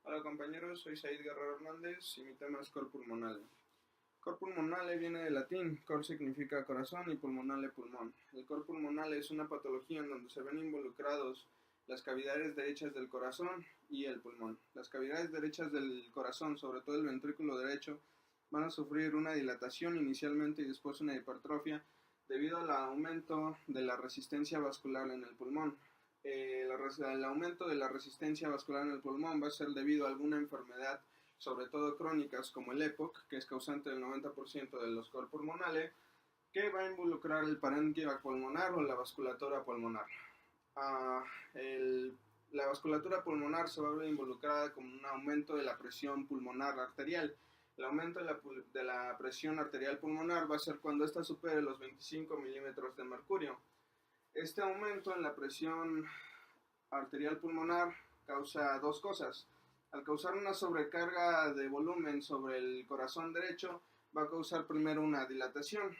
Hola compañeros, soy Said Guerrero Hernández y mi tema es cor pulmonale. Cor pulmonale viene del latín, cor significa corazón y pulmonale pulmón. El cor pulmonale es una patología en donde se ven involucrados las cavidades derechas del corazón y el pulmón. Las cavidades derechas del corazón, sobre todo el ventrículo derecho, van a sufrir una dilatación inicialmente y después una hipertrofia debido al aumento de la resistencia vascular en el pulmón. El aumento de la resistencia vascular en el pulmón va a ser debido a alguna enfermedad, sobre todo crónicas como el EPOC, que es causante del 90% de los cor pulmonales, que va a involucrar el parénquima pulmonar o la vasculatura pulmonar. Ah, el, la vasculatura pulmonar se va a ver involucrada con un aumento de la presión pulmonar arterial. El aumento de la presión arterial pulmonar va a ser cuando ésta supere los 25 milímetros de mercurio. Este aumento en la presión arterial pulmonar causa dos cosas. Al causar una sobrecarga de volumen sobre el corazón derecho, va a causar primero una dilatación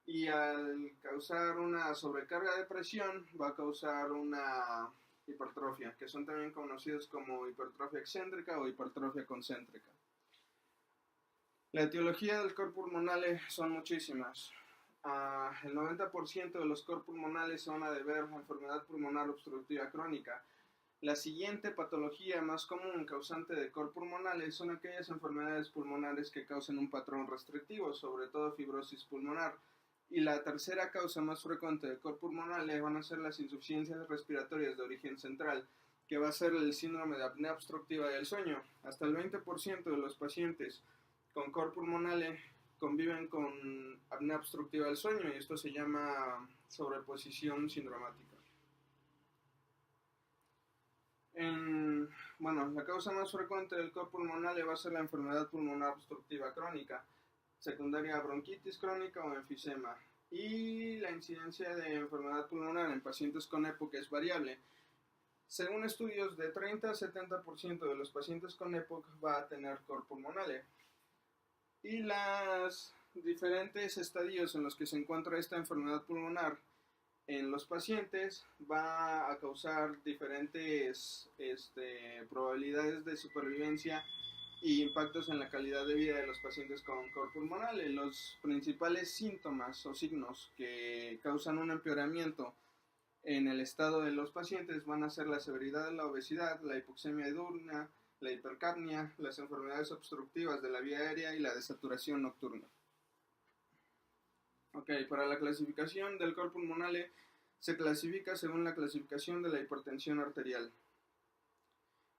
y al causar una sobrecarga de presión va a causar una hipertrofia, que son también conocidos como hipertrofia excéntrica o hipertrofia concéntrica. La etiología del cor pulmonale son muchísimas. El 90% de los cor pulmonales se van a deber a enfermedad pulmonar obstructiva crónica. La siguiente patología más común causante de cor pulmonales son aquellas enfermedades pulmonares que causan un patrón restrictivo, sobre todo fibrosis pulmonar. Y la tercera causa más frecuente de cor pulmonales van a ser las insuficiencias respiratorias de origen central, que va a ser el síndrome de apnea obstructiva del sueño. Hasta el 20% de los pacientes con cor pulmonale conviven con apnea obstructiva del sueño y esto se llama sobreposición sindromática. La causa más frecuente del cor pulmonale va a ser la enfermedad pulmonar obstructiva crónica, secundaria a bronquitis crónica o enfisema. Y la incidencia de enfermedad pulmonar en pacientes con EPOC es variable. Según estudios, de 30 a 70% de los pacientes con EPOC va a tener cor pulmonale. Y los diferentes estadios en los que se encuentra esta enfermedad pulmonar en los pacientes va a causar diferentes probabilidades de supervivencia y impactos en la calidad de vida de los pacientes con cor pulmonale. Los principales síntomas o signos que causan un empeoramiento en el estado de los pacientes van a ser la severidad de la obesidad, la hipoxemia diurna, la hipercapnia, las enfermedades obstructivas de la vía aérea y la desaturación nocturna. Para la clasificación del cor pulmonale se clasifica según la clasificación de la hipertensión arterial.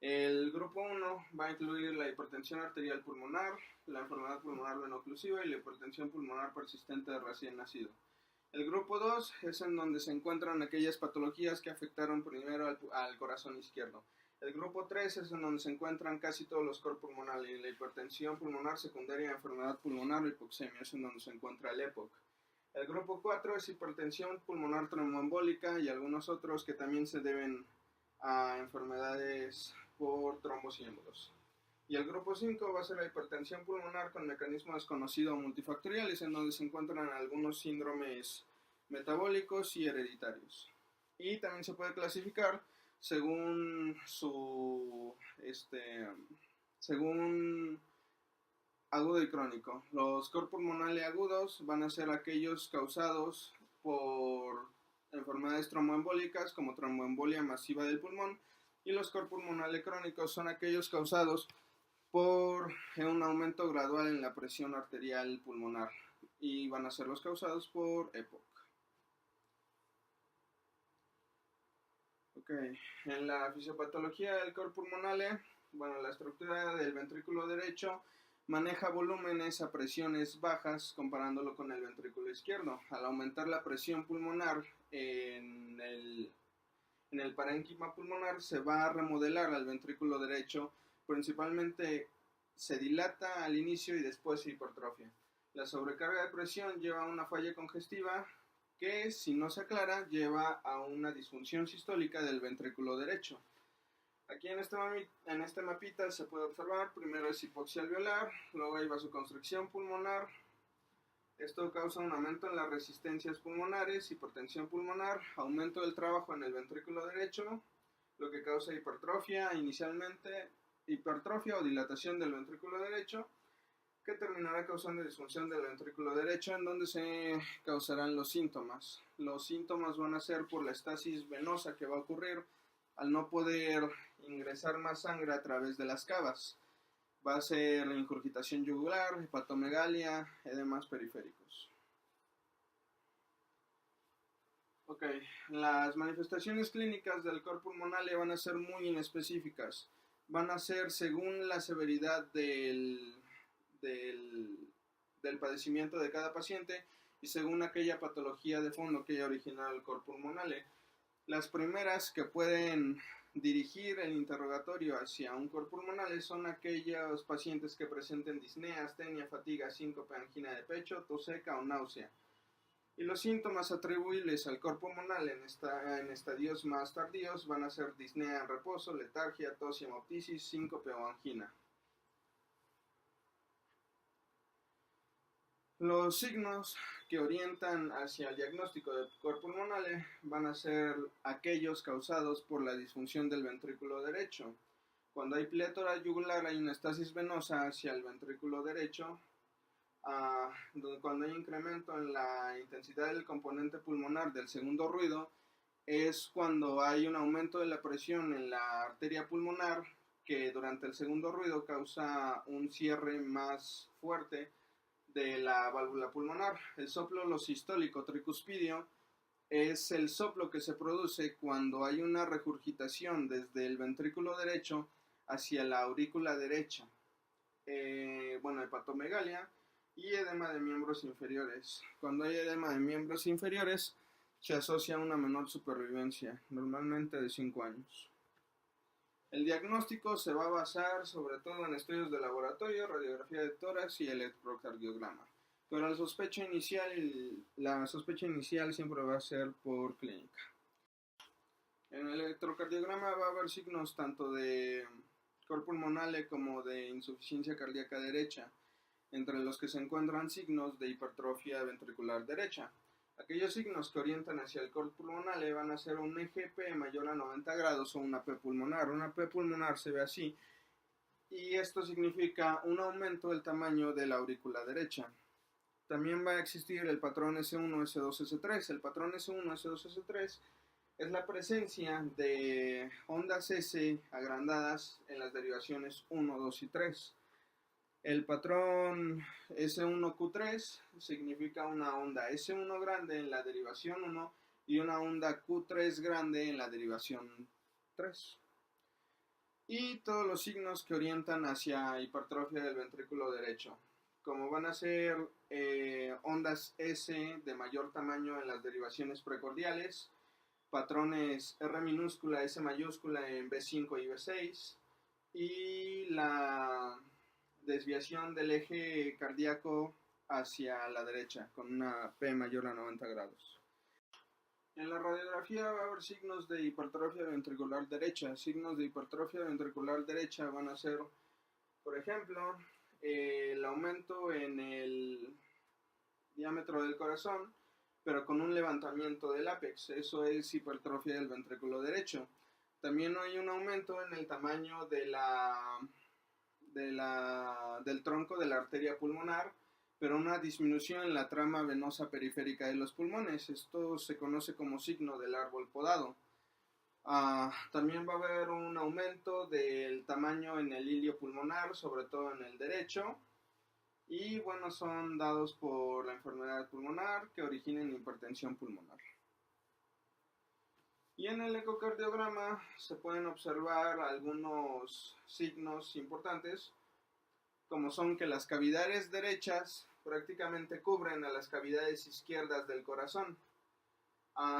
El grupo 1 va a incluir la hipertensión arterial pulmonar, la enfermedad pulmonar veno-oclusiva y la hipertensión pulmonar persistente de recién nacido. El grupo 2 es en donde se encuentran aquellas patologías que afectaron primero al corazón izquierdo. El grupo 3 es en donde se encuentran casi todos los cor pulmonales y la hipertensión pulmonar secundaria a enfermedad pulmonar o hipoxemia es en donde se encuentra el EPOC. El grupo 4 es hipertensión pulmonar tromboembólica y algunos otros que también se deben a enfermedades por trombos y émbolos. Y el grupo 5 va a ser la hipertensión pulmonar con mecanismo desconocido multifactoriales, en donde se encuentran algunos síndromes metabólicos y hereditarios. Y también se puede clasificar según según agudo y crónico. Los cor pulmonales agudos van a ser aquellos causados por enfermedades tromboembólicas como tromboembolia masiva del pulmón, y los cor pulmonales crónicos son aquellos causados por un aumento gradual en la presión arterial pulmonar y van a ser los causados por EPOC. En la fisiopatología del cor pulmonale, la estructura del ventrículo derecho maneja volúmenes a presiones bajas comparándolo con el ventrículo izquierdo. Al aumentar la presión pulmonar en el parénquima pulmonar se va a remodelar al ventrículo derecho, principalmente se dilata al inicio y después se hipertrofia. La sobrecarga de presión lleva a una falla congestiva que, si no se aclara, lleva a una disfunción sistólica del ventrículo derecho. Aquí en este mapita se puede observar, primero es hipoxia alveolar, luego hay vasoconstricción pulmonar. Esto causa un aumento en las resistencias pulmonares, hipertensión pulmonar, aumento del trabajo en el ventrículo derecho, lo que causa hipertrofia inicialmente hipertrofia o dilatación del ventrículo derecho, que terminará causando disfunción del ventrículo derecho, en donde se causarán los síntomas. Los síntomas van a ser por la estasis venosa que va a ocurrir al no poder ingresar más sangre a través de las cavas. Va a ser ingurgitación yugular, hepatomegalia, edemas periféricos. Ok, las manifestaciones clínicas del cor pulmonale van a ser muy inespecíficas. Van a ser según la severidad del padecimiento de cada paciente y según aquella patología de fondo que haya originado el cor pulmonale. Las primeras que pueden dirigir el interrogatorio hacia un cor pulmonale son aquellos pacientes que presenten disnea, astenia, fatiga, síncope, angina de pecho, tos seca o náusea. Y los síntomas atribuibles al cor pulmonale en estadios más tardíos van a ser disnea en reposo, letargia, tos y hemoptisis, síncope o angina. Los signos que orientan hacia el diagnóstico de cor pulmonale van a ser aquellos causados por la disfunción del ventrículo derecho. Cuando hay plétora yugular hay una estasis venosa hacia el ventrículo derecho. Cuando hay incremento en la intensidad del componente pulmonar del segundo ruido, es cuando hay un aumento de la presión en la arteria pulmonar, que durante el segundo ruido causa un cierre más fuerte de la válvula pulmonar. El soplo losistólico tricuspidio es el soplo que se produce cuando hay una regurgitación desde el ventrículo derecho hacia la aurícula derecha. Hepatomegalia y edema de miembros inferiores. Cuando hay edema de miembros inferiores, se asocia a una menor supervivencia, normalmente de 5 años. El diagnóstico se va a basar sobre todo en estudios de laboratorio, radiografía de tórax y electrocardiograma. Pero la sospecha inicial siempre va a ser por clínica. En el electrocardiograma va a haber signos tanto de cor pulmonale como de insuficiencia cardíaca derecha, entre los que se encuentran signos de hipertrofia ventricular derecha. Aquellos signos que orientan hacia el cor pulmonale van a ser un EGP mayor a 90 grados o una P pulmonar. Una P pulmonar se ve así, y esto significa un aumento del tamaño de la aurícula derecha. También va a existir el patrón S1, S2, S3. El patrón S1, S2, S3 es la presencia de ondas S agrandadas en las derivaciones 1, 2 y 3. El patrón S1Q3 significa una onda S1 grande en la derivación 1 y una onda Q3 grande en la derivación 3. Y todos los signos que orientan hacia hipertrofia del ventrículo derecho, como van a ser ondas S de mayor tamaño en las derivaciones precordiales, patrones R minúscula, S mayúscula en B5 y B6, y la desviación del eje cardíaco hacia la derecha con una P mayor a 90 grados. En la radiografía va a haber signos de hipertrofia ventricular derecha. Signos de hipertrofia ventricular derecha van a ser, por ejemplo, el aumento en el diámetro del corazón, pero con un levantamiento del ápex. Eso es hipertrofia del ventrículo derecho. También hay un aumento en el tamaño del tronco de la arteria pulmonar, pero una disminución en la trama venosa periférica de los pulmones. Esto se conoce como signo del árbol podado. También va a haber un aumento del tamaño en el ilio pulmonar, sobre todo en el derecho, y son dados por la enfermedad pulmonar que originen hipertensión pulmonar. Y en el ecocardiograma se pueden observar algunos signos importantes, como son que las cavidades derechas prácticamente cubren a las cavidades izquierdas del corazón.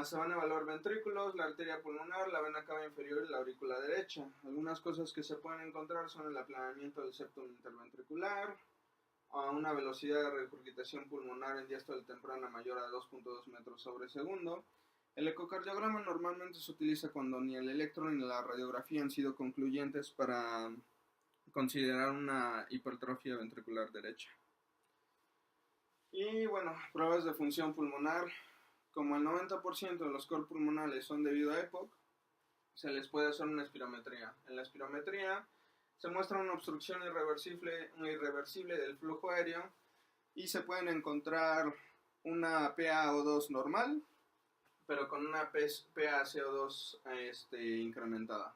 Se van a evaluar ventrículos, la arteria pulmonar, la vena cava inferior y la aurícula derecha. Algunas cosas que se pueden encontrar son el aplanamiento del septum interventricular, una velocidad de regurgitación pulmonar en diástole temprana mayor a 2.2 metros sobre segundo. El ecocardiograma normalmente se utiliza cuando ni el electro ni la radiografía han sido concluyentes para considerar una hipertrofia ventricular derecha. Y pruebas de función pulmonar. Como el 90% de los cor pulmonales son debido a EPOC, se les puede hacer una espirometría. En la espirometría Se muestra una obstrucción irreversible del flujo aéreo y se pueden encontrar una PaO2 normal, pero con una PaCO2 incrementada.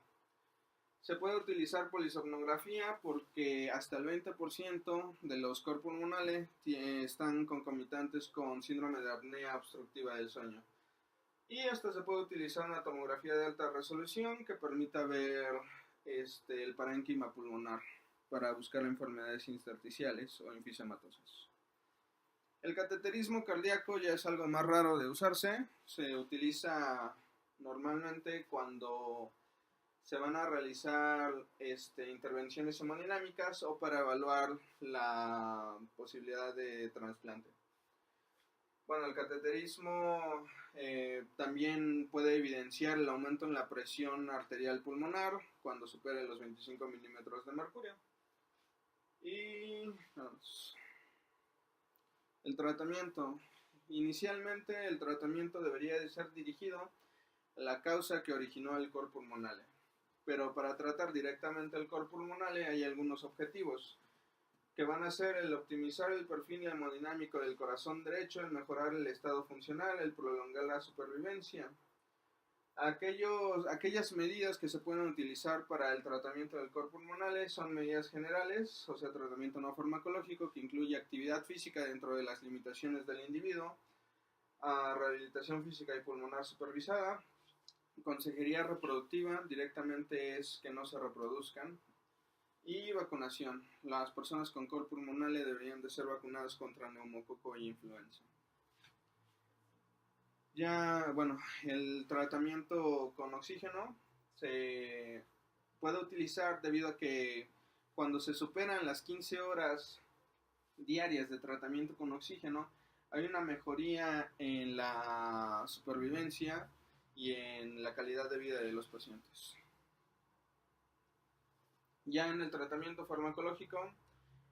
Se puede utilizar polisomnografía porque hasta el 20% de los corpus pulmonales están concomitantes con síndrome de apnea obstructiva del sueño. Y hasta se puede utilizar una tomografía de alta resolución que permita ver el parénquima pulmonar para buscar enfermedades intersticiales o enfisematosas. El cateterismo cardíaco ya es algo más raro de usarse. Se utiliza normalmente cuando se van a realizar intervenciones hemodinámicas o para evaluar la posibilidad de trasplante. Bueno, el cateterismo también puede evidenciar el aumento en la presión arterial pulmonar cuando supere los 25 milímetros de mercurio. Y vamos. El tratamiento. Inicialmente el tratamiento debería de ser dirigido a la causa que originó el cor pulmonale. Pero para tratar directamente el cor pulmonale hay algunos objetivos que van a ser el optimizar el perfil hemodinámico del corazón derecho, el mejorar el estado funcional, el prolongar la supervivencia. Aquellas medidas que se pueden utilizar para el tratamiento del cor pulmonale son medidas generales, o sea, tratamiento no farmacológico que incluye actividad física dentro de las limitaciones del individuo, rehabilitación física y pulmonar supervisada, consejería reproductiva, directamente es que no se reproduzcan, y vacunación. Las personas con cor pulmonale deberían de ser vacunadas contra neumococo y influenza. Ya, bueno, el tratamiento con oxígeno se puede utilizar debido a que cuando se superan las 15 horas diarias de tratamiento con oxígeno, hay una mejoría en la supervivencia y en la calidad de vida de los pacientes. Ya en el tratamiento farmacológico,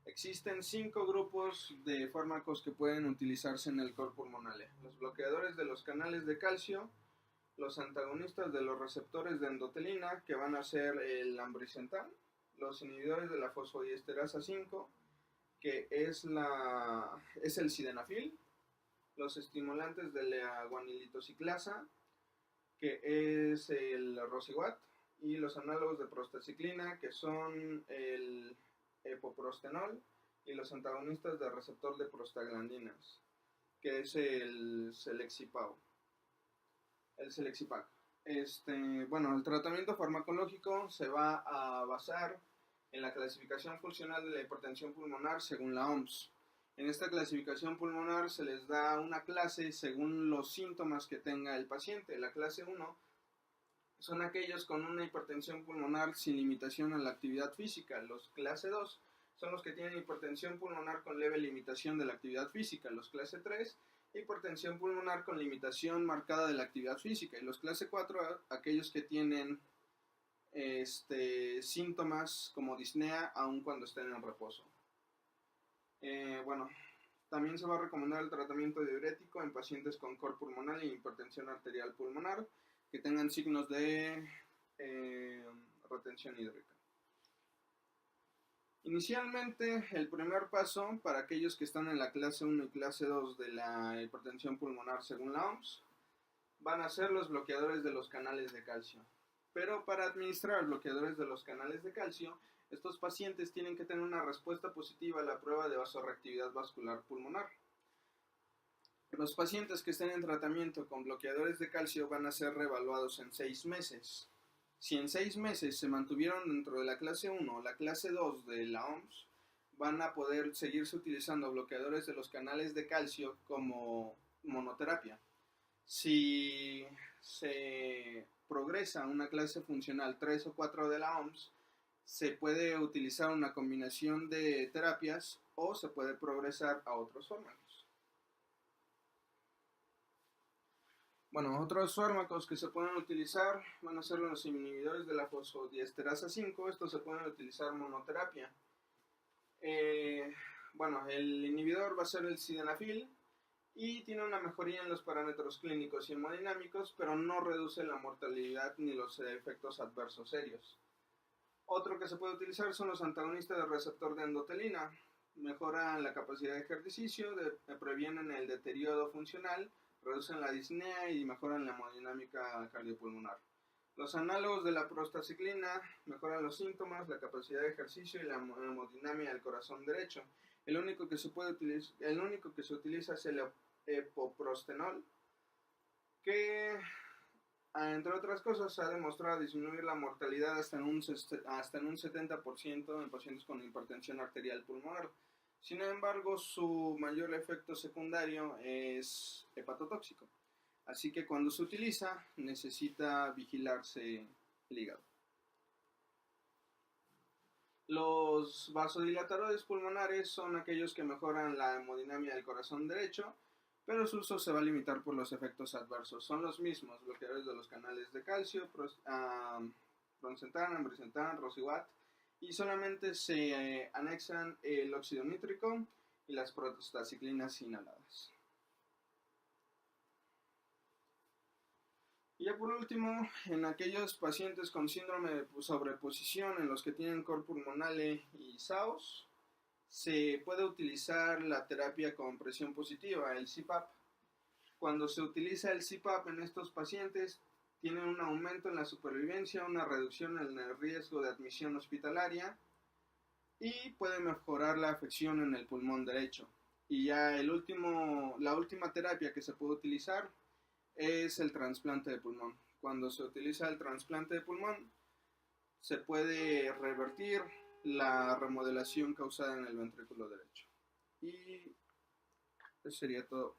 existen 5 grupos de fármacos que pueden utilizarse en el cor pulmonale. Los bloqueadores de los canales de calcio, los antagonistas de los receptores de endotelina, que van a ser el ambrisentan, los inhibidores de la fosfodiesterasa 5, que es el sildenafil, los estimulantes de la guanilitociclasa, que es el rosiquat, y los análogos de prostaciclina, que son el epoprostenol, y los antagonistas del receptor de prostaglandinas, que es el Celexipac. Bueno, el tratamiento farmacológico se va a basar en la clasificación funcional de la hipertensión pulmonar según la OMS. En esta clasificación pulmonar se les da una clase según los síntomas que tenga el paciente. La clase 1 son aquellos con una hipertensión pulmonar sin limitación a la actividad física. Los clase 2 son los que tienen hipertensión pulmonar con leve limitación de la actividad física. Los clase 3, hipertensión pulmonar con limitación marcada de la actividad física. Y los clase 4, aquellos que tienen síntomas como disnea aun cuando estén en reposo. Bueno, también se va a recomendar el tratamiento diurético en pacientes con cor pulmonar y hipertensión arterial pulmonar que tengan signos de retención hídrica. Inicialmente, el primer paso para aquellos que están en la clase 1 y clase 2 de la hipertensión pulmonar según la OMS van a ser los bloqueadores de los canales de calcio. Pero para administrar bloqueadores de los canales de calcio, estos pacientes tienen que tener una respuesta positiva a la prueba de vasorreactividad vascular pulmonar. Los pacientes que estén en tratamiento con bloqueadores de calcio van a ser reevaluados en 6 meses. Si en 6 meses se mantuvieron dentro de la clase 1 o la clase 2 de la OMS, van a poder seguirse utilizando bloqueadores de los canales de calcio como monoterapia. Si se progresa a una clase funcional 3 o 4 de la OMS, se puede utilizar una combinación de terapias o se puede progresar a otros fármacos. Bueno, otros fármacos que se pueden utilizar van a ser los inhibidores de la fosfodiesterasa 5. Estos se pueden utilizar monoterapia. Bueno, el inhibidor va a ser el sildenafil y tiene una mejoría en los parámetros clínicos y hemodinámicos, pero no reduce la mortalidad ni los efectos adversos serios. Otro que se puede utilizar son los antagonistas del receptor de endotelina. Mejoran la capacidad de ejercicio, previenen el deterioro funcional, reducen la disnea y mejoran la hemodinámica cardiopulmonar. Los análogos de la prostaciclina mejoran los síntomas, la capacidad de ejercicio y la hemodinámica del corazón derecho. El único que se utiliza es el epoprostenol, que entre otras cosas ha demostrado disminuir la mortalidad hasta en un 70% en pacientes con hipertensión arterial pulmonar. Sin embargo, su mayor efecto secundario es hepatotóxico. Así que cuando se utiliza, necesita vigilarse el hígado. Los vasodilatadores pulmonares son aquellos que mejoran la hemodinámica del corazón derecho, pero su uso se va a limitar por los efectos adversos. Son los mismos, bloqueadores de los canales de calcio, proncentan, ambrisentan, rosivat, y solamente se anexan el óxido nítrico y las prostaciclinas inhaladas. Y ya por último, en aquellos pacientes con síndrome de sobreposición, en los que tienen cor pulmonale y SAOS, se puede utilizar la terapia con presión positiva, el CPAP. Cuando se utiliza el CPAP en estos pacientes, tienen un aumento en la supervivencia, una reducción en el riesgo de admisión hospitalaria y puede mejorar la afección en el pulmón derecho. Y ya la última terapia que se puede utilizar es el trasplante de pulmón. Cuando se utiliza el trasplante de pulmón, se puede revertir la remodelación causada en el ventrículo derecho. Y eso sería todo.